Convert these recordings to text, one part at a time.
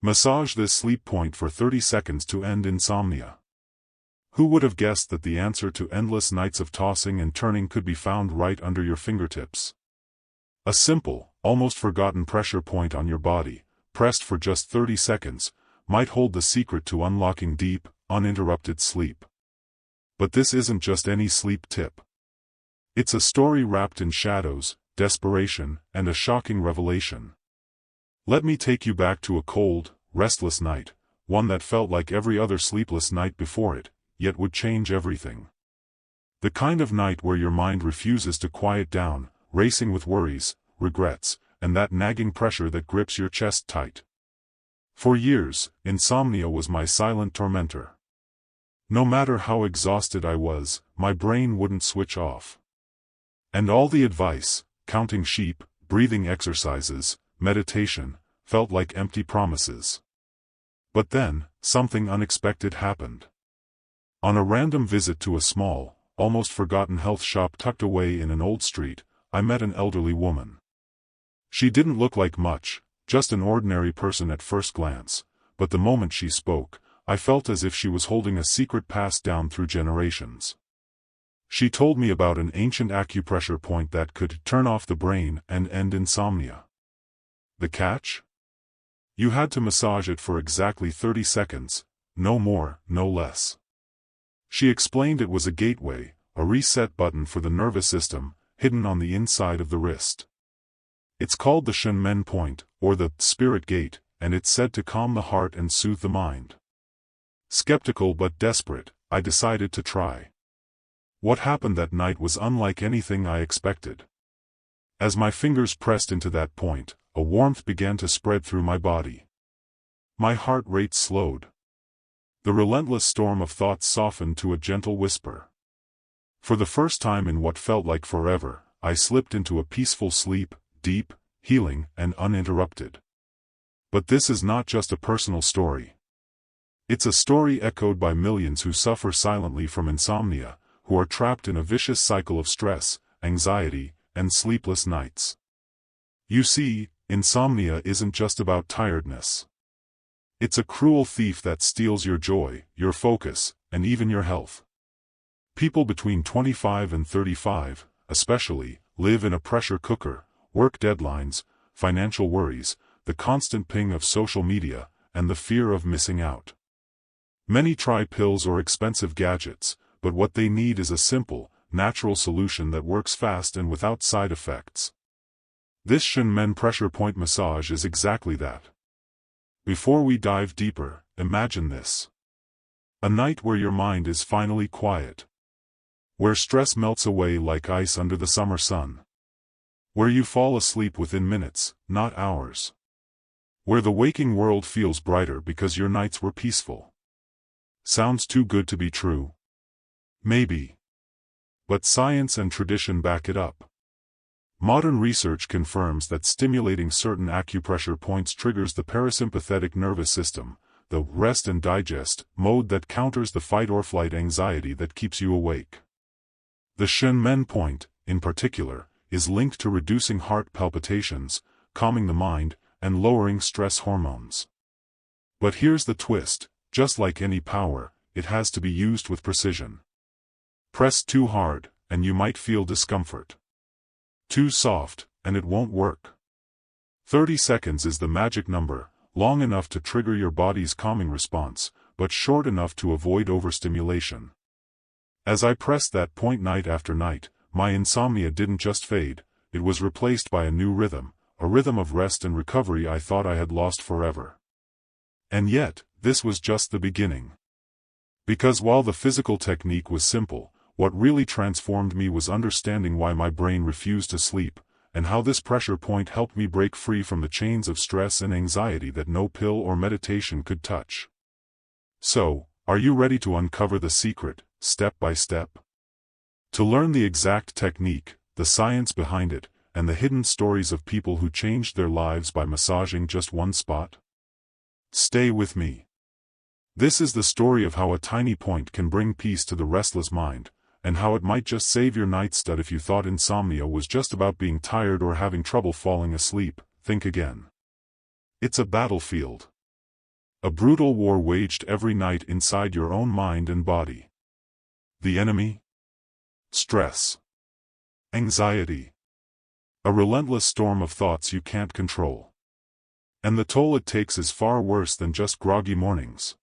Massage this sleep point for 30 seconds to end insomnia. Who would have guessed that the answer to endless nights of tossing and turning could be found right under your fingertips? A simple, almost forgotten pressure point on your body, pressed for just 30 seconds, might hold the secret to unlocking deep, uninterrupted sleep. But this isn't just any sleep tip. It's a story wrapped in shadows, desperation, and a shocking revelation. Let me take you back to a cold, restless night, one that felt like every other sleepless night before it, yet would change everything. The kind of night where your mind refuses to quiet down, racing with worries, regrets, and that nagging pressure that grips your chest tight. For years, insomnia was my silent tormentor. No matter how exhausted I was, my brain wouldn't switch off. And all the advice, counting sheep, breathing exercises, meditation, felt like empty promises. But then, something unexpected happened. On a random visit to a small, almost forgotten health shop tucked away in an old street, I met an elderly woman. She didn't look like much, just an ordinary person at first glance, but the moment she spoke, I felt as if she was holding a secret passed down through generations. She told me about an ancient acupressure point that could turn off the brain and end insomnia. The catch? You had to massage it for exactly 30 seconds, no more, no less. She explained it was a gateway, a reset button for the nervous system, hidden on the inside of the wrist. It's called the Shenmen point, or the spirit gate, and it's said to calm the heart and soothe the mind. Skeptical but desperate, I decided to try. What happened that night was unlike anything I expected. As my fingers pressed into that point, a warmth began to spread through my body. My heart rate slowed. The relentless storm of thoughts softened to a gentle whisper. For the first time in what felt like forever, I slipped into a peaceful sleep, deep, healing, and uninterrupted. But this is not just a personal story. It's a story echoed by millions who suffer silently from insomnia, who are trapped in a vicious cycle of stress, anxiety, and sleepless nights. You see, insomnia isn't just about tiredness. It's a cruel thief that steals your joy, your focus, and even your health. People between 25 and 35, especially, live in a pressure cooker, work deadlines, financial worries, the constant ping of social media, and the fear of missing out. Many try pills or expensive gadgets, but what they need is a simple, natural solution that works fast and without side effects. This Shenmen pressure point massage is exactly that. Before we dive deeper, imagine this. A night where your mind is finally quiet. Where stress melts away like ice under the summer sun. Where you fall asleep within minutes, not hours. Where the waking world feels brighter because your nights were peaceful. Sounds too good to be true. Maybe. But science and tradition back it up. Modern research confirms that stimulating certain acupressure points triggers the parasympathetic nervous system, the rest and digest mode that counters the fight-or-flight anxiety that keeps you awake. The Shenmen point, in particular, is linked to reducing heart palpitations, calming the mind, and lowering stress hormones. But here's the twist, just like any power, it has to be used with precision. Press too hard, and you might feel discomfort. Too soft, and it won't work. 30 seconds is the magic number, long enough to trigger your body's calming response, but short enough to avoid overstimulation. As I pressed that point night after night, my insomnia didn't just fade, it was replaced by a new rhythm, a rhythm of rest and recovery I thought I had lost forever. And yet, this was just the beginning. Because while the physical technique was simple, what really transformed me was understanding why my brain refused to sleep, and how this pressure point helped me break free from the chains of stress and anxiety that no pill or meditation could touch. So, are you ready to uncover the secret, step by step? To learn the exact technique, the science behind it, and the hidden stories of people who changed their lives by massaging just one spot? Stay with me. This is the story of how a tiny point can bring peace to the restless mind, and how it might just save your nightstand if you thought insomnia was just about being tired or having trouble falling asleep. Think again. It's a battlefield. A brutal war waged every night inside your own mind and body. The enemy? Stress. Anxiety. A relentless storm of thoughts you can't control. And the toll it takes is far worse than just groggy mornings.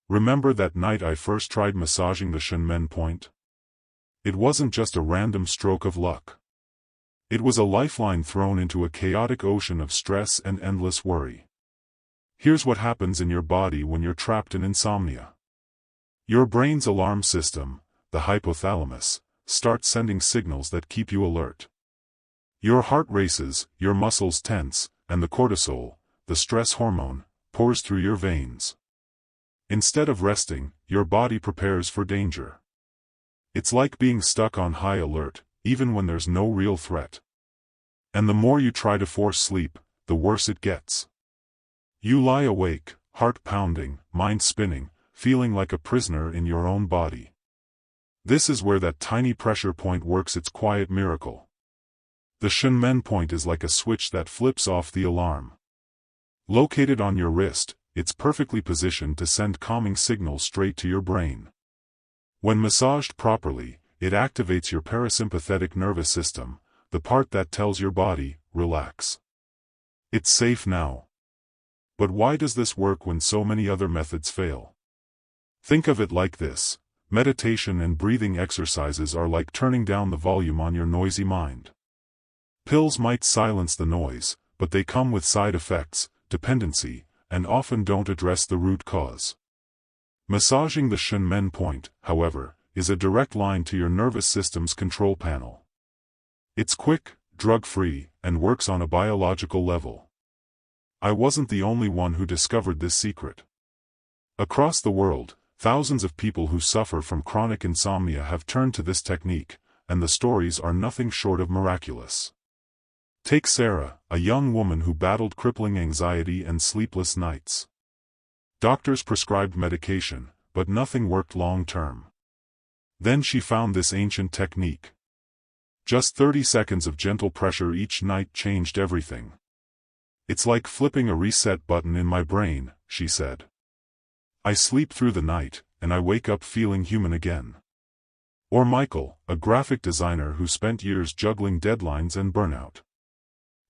Remember that night I first tried massaging the Shenmen point? It wasn't just a random stroke of luck. It was a lifeline thrown into a chaotic ocean of stress and endless worry. Here's what happens in your body when you're trapped in insomnia. Your brain's alarm system, the hypothalamus, starts sending signals that keep you alert. Your heart races, your muscles tense, and the cortisol, the stress hormone, pours through your veins. Instead of resting, your body prepares for danger. It's like being stuck on high alert, even when there's no real threat. And the more you try to force sleep, the worse it gets. You lie awake, heart pounding, mind spinning, feeling like a prisoner in your own body. This is where that tiny pressure point works its quiet miracle. The Shenmen point is like a switch that flips off the alarm. Located on your wrist, it's perfectly positioned to send calming signals straight to your brain. When massaged properly, it activates your parasympathetic nervous system, the part that tells your body, relax. It's safe now. But why does this work when so many other methods fail? Think of it like this: meditation and breathing exercises are like turning down the volume on your noisy mind. Pills might silence the noise, but they come with side effects, dependency, and often don't address the root cause. Massaging the Shenmen point, however, is a direct line to your nervous system's control panel. It's quick, drug-free, and works on a biological level. I wasn't the only one who discovered this secret. Across the world, thousands of people who suffer from chronic insomnia have turned to this technique, and the stories are nothing short of miraculous. Take Sarah, a young woman who battled crippling anxiety and sleepless nights. Doctors prescribed medication, but nothing worked long-term. Then she found this ancient technique. Just 30 seconds of gentle pressure each night changed everything. "It's like flipping a reset button in my brain," she said. "I sleep through the night, and I wake up feeling human again." Or Michael, a graphic designer who spent years juggling deadlines and burnout.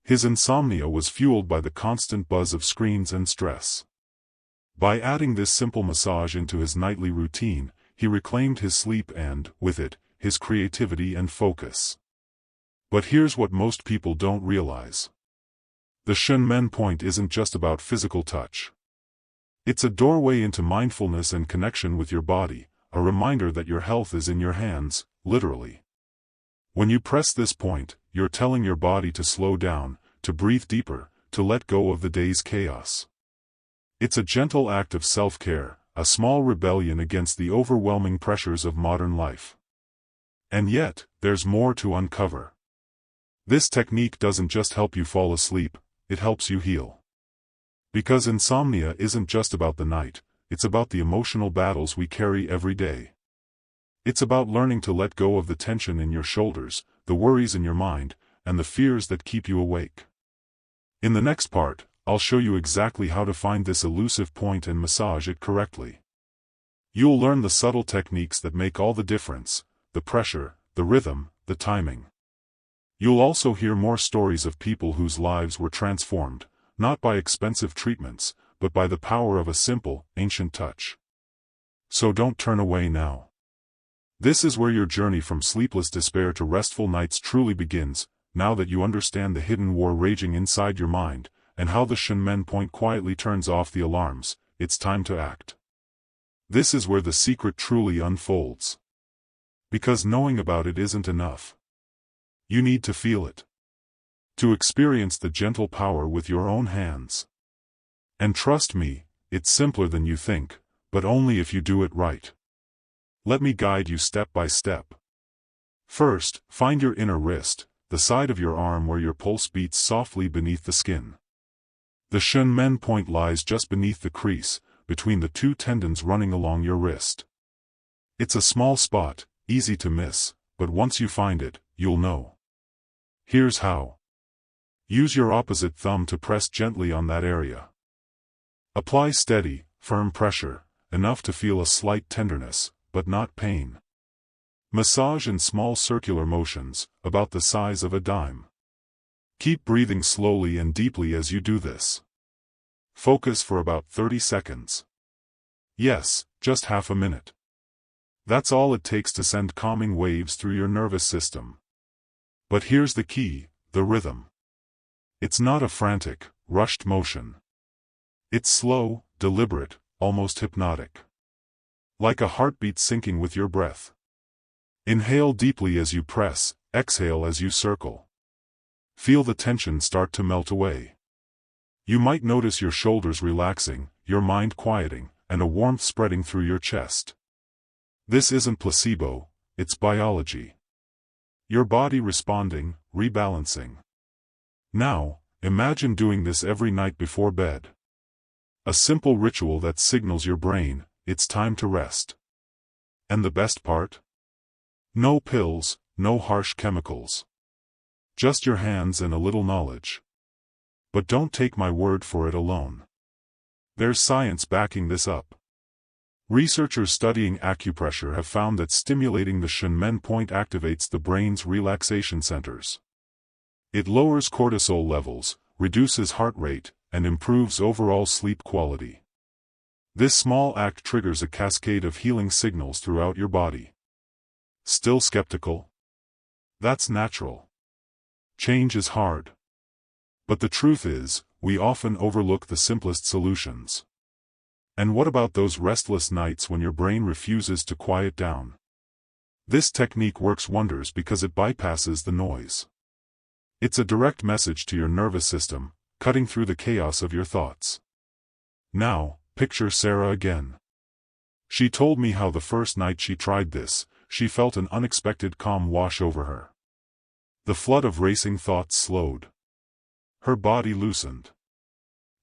His insomnia was fueled by the constant buzz of screens and stress. By adding this simple massage into his nightly routine, he reclaimed his sleep and, with it, his creativity and focus. But here's what most people don't realize. The Shenmen point isn't just about physical touch. It's a doorway into mindfulness and connection with your body, a reminder that your health is in your hands, literally. When you press this point, you're telling your body to slow down, to breathe deeper, to let go of the day's chaos. It's a gentle act of self-care, a small rebellion against the overwhelming pressures of modern life. And yet, there's more to uncover. This technique doesn't just help you fall asleep, it helps you heal. Because insomnia isn't just about the night, it's about the emotional battles we carry every day. It's about learning to let go of the tension in your shoulders, the worries in your mind, and the fears that keep you awake. In the next part, I'll show you exactly how to find this elusive point and massage it correctly. You'll learn the subtle techniques that make all the difference: the pressure, the rhythm, the timing. You'll also hear more stories of people whose lives were transformed, not by expensive treatments, but by the power of a simple, ancient touch. So don't turn away now. This is where your journey from sleepless despair to restful nights truly begins, now that you understand the hidden war raging inside your mind, and how the Shenmen point quietly turns off the alarms. It's time to act. This is where the secret truly unfolds. Because knowing about it isn't enough. You need to feel it. To experience the gentle power with your own hands. And trust me, it's simpler than you think, but only if you do it right. Let me guide you step by step. First, find your inner wrist, the side of your arm where your pulse beats softly beneath the skin. The Shenmen point lies just beneath the crease, between the two tendons running along your wrist. It's a small spot, easy to miss, but once you find it, you'll know. Here's how. Use your opposite thumb to press gently on that area. Apply steady, firm pressure, enough to feel a slight tenderness, but not pain. Massage in small circular motions, about the size of a dime. Keep breathing slowly and deeply as you do this. Focus for about 30 seconds. Yes, just half a minute. That's all it takes to send calming waves through your nervous system. But here's the key, the rhythm. It's not a frantic, rushed motion. It's slow, deliberate, almost hypnotic. Like a heartbeat syncing with your breath. Inhale deeply as you press, exhale as you circle. Feel the tension start to melt away. You might notice your shoulders relaxing, your mind quieting, and a warmth spreading through your chest. This isn't placebo, it's biology. Your body responding, rebalancing. Now, imagine doing this every night before bed. A simple ritual that signals your brain, it's time to rest. And the best part? No pills, no harsh chemicals. Just your hands and a little knowledge. But don't take my word for it alone. There's science backing this up. Researchers studying acupressure have found that stimulating the Shenmen point activates the brain's relaxation centers. It lowers cortisol levels, reduces heart rate, and improves overall sleep quality. This small act triggers a cascade of healing signals throughout your body. Still skeptical? That's natural. Change is hard. But the truth is, we often overlook the simplest solutions. And what about those restless nights when your brain refuses to quiet down? This technique works wonders because it bypasses the noise. It's a direct message to your nervous system, cutting through the chaos of your thoughts. Now, picture Sarah again. She told me how the first night she tried this, she felt an unexpected calm wash over her. The flood of racing thoughts slowed. Her body loosened.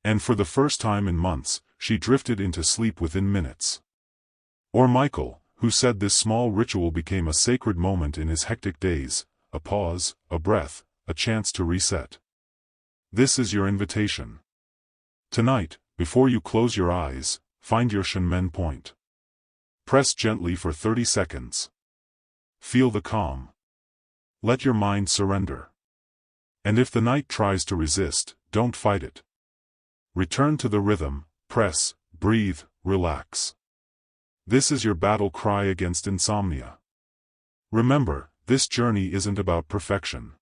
And for the first time in months, she drifted into sleep within minutes. Or Michael, who said this small ritual became a sacred moment in his hectic days, a pause, a breath, a chance to reset. This is your invitation. Tonight, before you close your eyes, find your Shenmen point. Press gently for 30 seconds. Feel the calm. Let your mind surrender. And if the night tries to resist, don't fight it. Return to the rhythm, press, breathe, relax. This is your battle cry against insomnia. Remember, this journey isn't about perfection.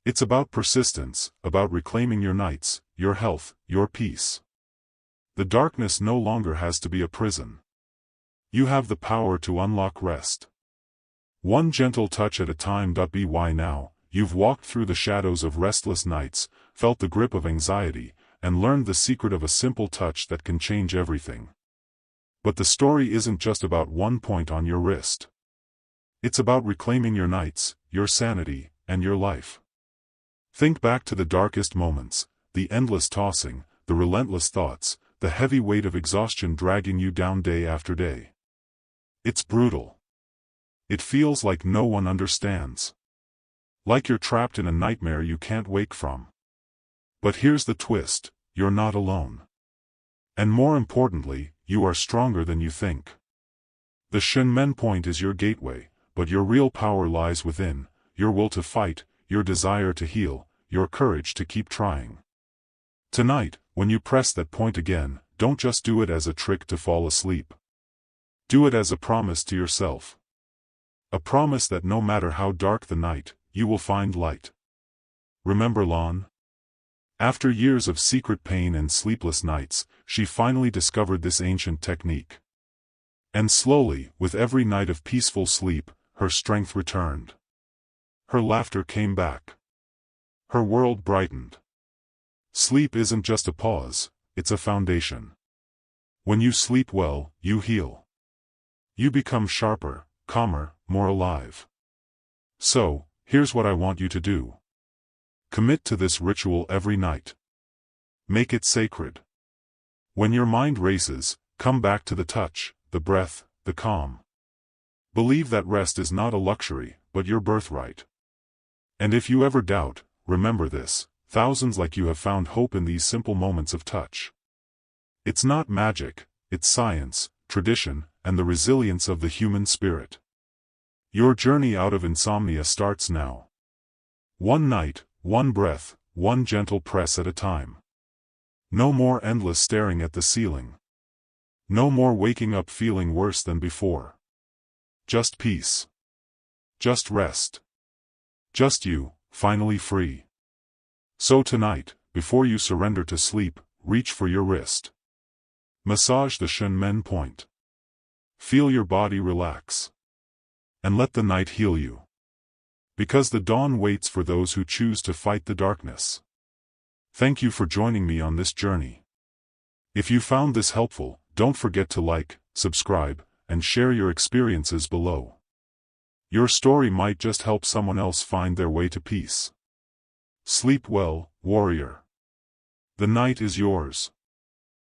It's about persistence, about reclaiming your nights, your health, your peace. The darkness no longer has to be a prison. You have the power to unlock rest. One gentle touch at a time. By now, you've walked through the shadows of restless nights, felt the grip of anxiety, and learned the secret of a simple touch that can change everything. But the story isn't just about one point on your wrist. It's about reclaiming your nights, your sanity, and your life. Think back to the darkest moments, the endless tossing, the relentless thoughts, the heavy weight of exhaustion dragging you down day after day. It's brutal. It feels like no one understands. Like you're trapped in a nightmare you can't wake from. But here's the twist, you're not alone. And more importantly, you are stronger than you think. The Shenmen point is your gateway, but your real power lies within, your will to fight, your desire to heal, your courage to keep trying. Tonight, when you press that point again, don't just do it as a trick to fall asleep. Do it as a promise to yourself. A promise that no matter how dark the night, you will find light. Remember Lon? After years of secret pain and sleepless nights, she finally discovered this ancient technique. And slowly, with every night of peaceful sleep, her strength returned. Her laughter came back. Her world brightened. Sleep isn't just a pause, it's a foundation. When you sleep well, you heal. You become sharper, calmer, more alive. So, here's what I want you to do. Commit to this ritual every night. Make it sacred. When your mind races, come back to the touch, the breath, the calm. Believe that rest is not a luxury, but your birthright. And if you ever doubt, remember this, thousands like you have found hope in these simple moments of touch. It's not magic, it's science, tradition, and the resilience of the human spirit. Your journey out of insomnia starts now. One night, one breath, one gentle press at a time. No more endless staring at the ceiling. No more waking up feeling worse than before. Just peace. Just rest. Just you, finally free. So tonight, before you surrender to sleep, reach for your wrist. Massage the shin men point. Feel your body relax. And let the night heal you. Because the dawn waits for those who choose to fight the darkness. Thank you for joining me on this journey. If you found this helpful, don't forget to like, subscribe, and share your experiences below. Your story might just help someone else find their way to peace. Sleep well, warrior. The night is yours.